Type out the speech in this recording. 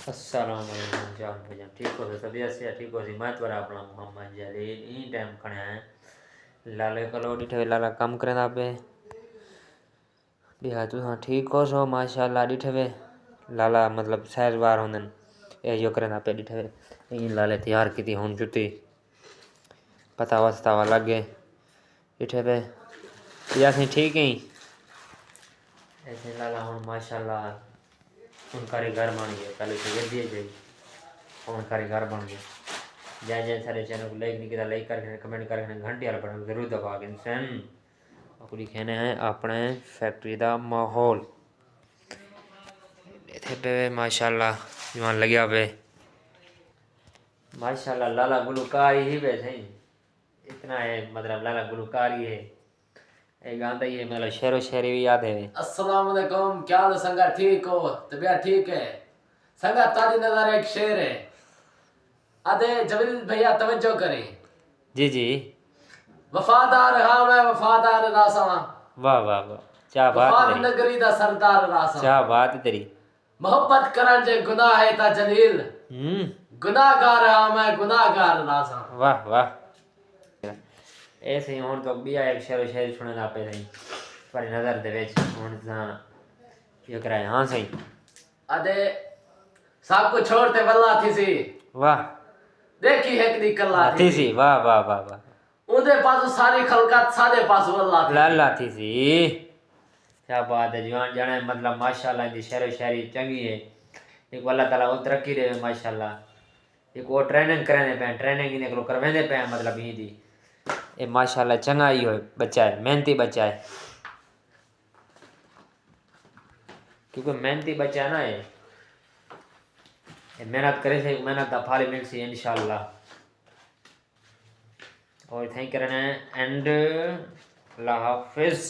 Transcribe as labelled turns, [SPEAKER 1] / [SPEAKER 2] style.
[SPEAKER 1] अस्सलाम वालेकुम जान भजन ठीक हो तबीयत से ठीक हो सी मैं त्वरा अपना मोहम्मद जलील ई टाइम खड़े हैं लाले कलो डिठे लाला कम करे पे बिहा तू हाँ ठीक हो सो माशाल्लाह डिठे लाला मतलब सहज बार होंदन ए जो करे पे डिठे ई लाले तैयार की थी हुन जुती पता वस्ता वाला लगे डिठे पे या सी ठीक है ऐसे लाला हुन माशाल्लाह उन कारीगर बन गए पहले तो ये दिए गई और कारीगर बन गए जय जय सारे चैनल को लाइक नहीं किया लाइक करके कमेंट करके घंटी वाला बटन जरूर दबा के सन और लिखे हैं अपने फैक्ट्री का माहौल इतने पे माशाल्लाह जवान लगे पे माशाल्लाह लाला गुलकार ही पे सही इतना है मतलब लाला गुलकार ही है एक गाता ही है मतलब शेरो शेरी भी याद है।
[SPEAKER 2] अस्सलाम वालेकुम क्या हाल है संगा ठीक हो तबीयत ठीक है संगा तारी नजर एक शेर है अदे जबील भैया तवज्जो करें
[SPEAKER 1] जी जी
[SPEAKER 2] वफादार हाँ मैं वफादार रासा
[SPEAKER 1] वाह वाह वाह क्या बात
[SPEAKER 2] वफाद
[SPEAKER 1] तेरी
[SPEAKER 2] नगरी दा सरदार रासा
[SPEAKER 1] क्या बात तेरी
[SPEAKER 2] मोहब्बत करन जे गुनाह है ता जलील गुनाहगार हाँ मैं गुनाहगार रासा
[SPEAKER 1] वाह वाह ऐसे ही हुन तो बिया एक शेरो शेर सुनन आपे सही पर नजर दे विच हुन ता ये कराए हाँ सही
[SPEAKER 2] अदे सब कुछ छोड़ते वल्ला थी सी
[SPEAKER 1] वाह
[SPEAKER 2] देखी है कि कल्ला
[SPEAKER 1] थी सी वाह वाह वाह वाह
[SPEAKER 2] उनके पास सारी खलकत सारे पास वल्ला थी
[SPEAKER 1] लाला थी सी क्या बात है जवान जाने मतलब माशाल्लाह दी शेरो शेरी चंगी है एक अल्लाह ताला वो तरक्की दे माशाल्लाह एक वो ट्रेनिंग कराने पे ट्रेनिंग इन्हें को करवाने पे मतलब ये दी ये माशाल्लाह चंगा ही हो बच्चा है मेहनती बच्चा है क्योंकि मेहनती बच्चा है ना ये मेहनत करे से मेहनत का फल मिल सी इंशाल्लाह और थैंक करना एंड अल्लाह हाफिज़।